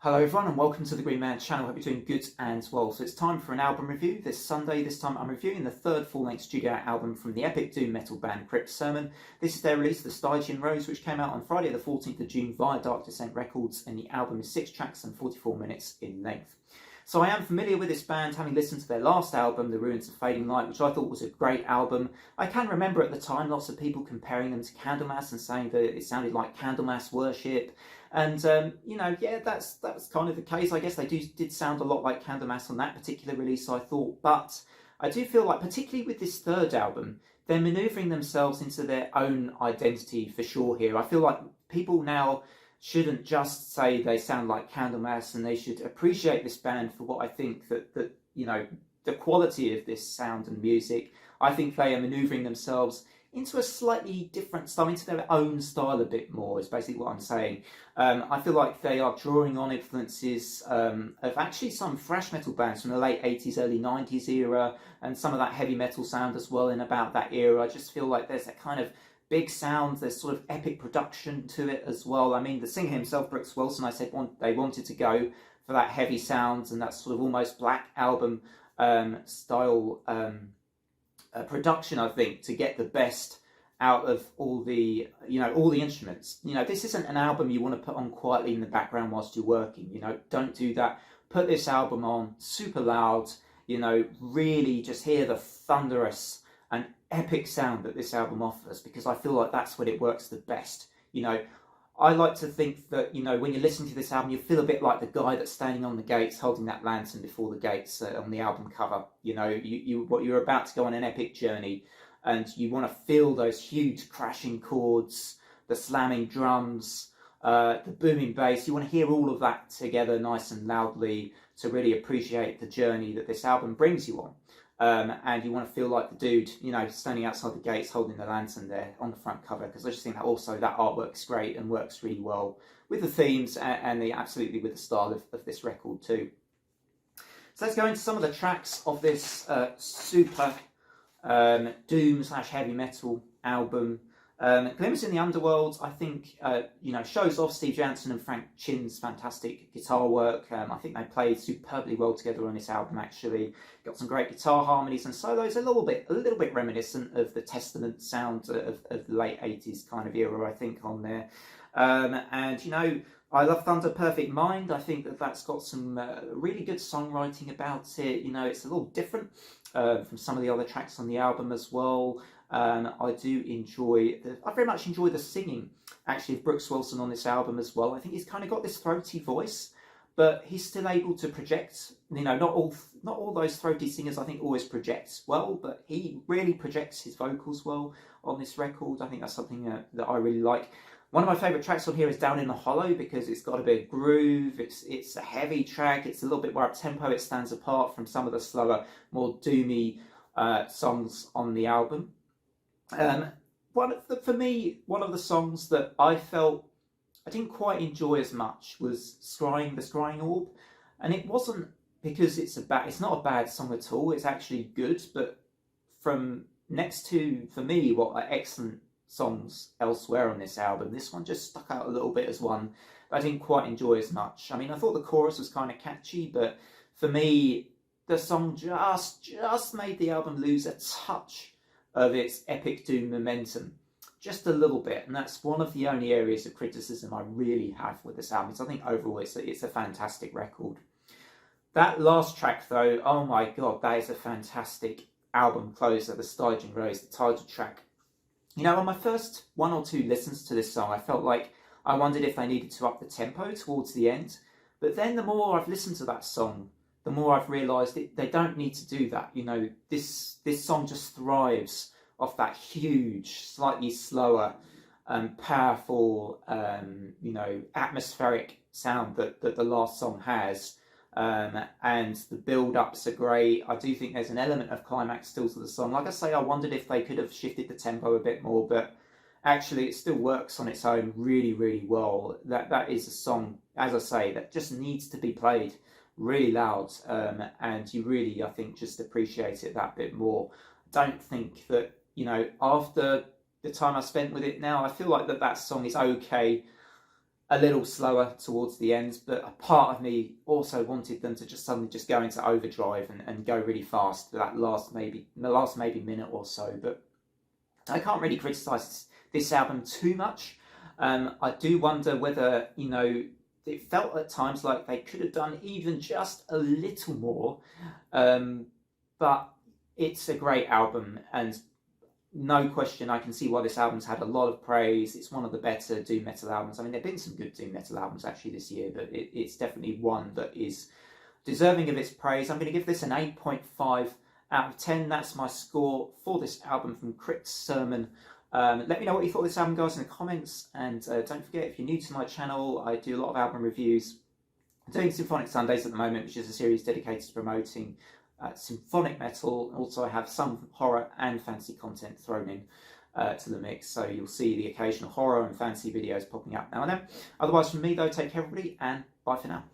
Hello everyone and welcome to the Green Man channel. Hope you're doing good and well. So it's time for an album review this Sunday. This time I'm reviewing the third full-length studio album from the epic doom metal band Crypt Sermon. This is their release, the Stygian Rose, which came out on Friday the 14th of June via Dark Descent Records, and the album is 6 tracks and 44 minutes in length. So I am familiar with this band, having listened to their last album, The Ruins of Fading Light, which I thought was a great album. I can remember at the time lots of people comparing them to Candlemass and saying that it sounded like Candlemass worship. And, yeah, that's kind of the case. I guess they did sound a lot like Candlemass on that particular release, I thought. But I do feel like, particularly with this third album, they're manoeuvring themselves into their own identity for sure here. I feel like people now shouldn't just say they sound like Candlemass, and they should appreciate this band for what I think that the quality of this sound and music. I think they are manoeuvring themselves into a slightly different style, into their own style a bit more, is basically what I'm saying. I feel like they are drawing on influences of actually some thrash metal bands from the late 80s, early 90s era, and some of that heavy metal sound as well in about that era. I just feel like there's that kind of big sound, there's sort of epic production to it as well. I mean, the singer himself, Brooks Wilson, I said they wanted to go for that heavy sound and that sort of almost Black Album style production, I think, to get the best out of all the instruments. This isn't an album you want to put on quietly in the background whilst you're working. Don't do that. Put this album on super loud, really just hear the thunderous and epic sound that this album offers, because I feel like that's when it works the best. I like to think that, when you're listening to this album, you feel a bit like the guy that's standing on the gates holding that lantern before the gates on the album cover. You're about to go on an epic journey, and you want to feel those huge crashing chords, the slamming drums, the booming bass. You want to hear all of that together nice and loudly to really appreciate the journey that this album brings you on. And you want to feel like the dude, standing outside the gates holding the lantern there on the front cover, because I just think that also that artwork's great and works really well with the themes and absolutely with the style of this record too. So let's go into some of the tracks of this super doom/heavy metal album. Glimmers in the Underworld, I think, shows off Steve Jansen and Frank Chin's fantastic guitar work. I think they played superbly well together on this album, actually. Got some great guitar harmonies and solos, a little bit reminiscent of the Testament sound of the late 80s kind of era, I think, on there. I love Thunder Perfect Mind. I think that's got some really good songwriting about it. It's a little different from some of the other tracks on the album as well. I very much enjoy the singing, actually, of Brooks Wilson on this album as well. I think he's kind of got this throaty voice, but he's still able to project. Not all those throaty singers, I think, always project well, but he really projects his vocals well on this record. I think that's something that I really like. One of my favourite tracks on here is Down in the Hollow, because it's got a bit of groove. It's a heavy track. It's a little bit more up tempo. It stands apart from some of the slower, more doomy songs on the album. For me, one of the songs that I felt I didn't quite enjoy as much was The Scrying Orb, and it wasn't because it's not a bad song at all. It's actually good, but from next to, for me, what are excellent songs elsewhere on this album, this one just stuck out a little bit as one that I didn't quite enjoy as much. I mean, I thought the chorus was kind of catchy, but for me, the song just made the album lose a touch of its epic doom momentum, just a little bit, and that's one of the only areas of criticism I really have with this album. So I think overall it's a fantastic record. That last track though, oh my god, that is a fantastic album closer, the Stygian Rose, the title track. On my first one or two listens to this song, I felt like I wondered if they needed to up the tempo towards the end, but then the more I've listened to that song, the more I've realised they don't need to do that. This song just thrives off that huge, slightly slower, powerful, atmospheric sound that the last song has. And the build-ups are great. I do think there's an element of climax still to the song. Like I say, I wondered if they could have shifted the tempo a bit more, but actually it still works on its own really, really well. That is a song, as I say, that just needs to be played really loud, and you really, I think, just appreciate it that bit more. I don't think that, after the time I spent with it now, I feel like that song is okay a little slower towards the end, but a part of me also wanted them to just suddenly just go into overdrive and go really fast for the last maybe minute or so. But I can't really criticise this album too much. I do wonder whether, you know, it felt at times like they could have done even just a little more, but it's a great album, and no question, I can see why this album's had a lot of praise. It's one of the better doom metal albums. I mean, there have been some good doom metal albums actually this year, but it's definitely one that is deserving of its praise. I'm going to give this an 8.5 out of 10. That's my score for this album from Crypt Sermon. Let me know what you thought of this album, guys, in the comments. And don't forget, if you're new to my channel, I do a lot of album reviews. I'm doing Symphonic Sundays at the moment, which is a series dedicated to promoting symphonic metal. Also, I have some horror and fantasy content thrown in to the mix, so you'll see the occasional horror and fantasy videos popping up now and then. Otherwise, from me though, take care everybody, and bye for now.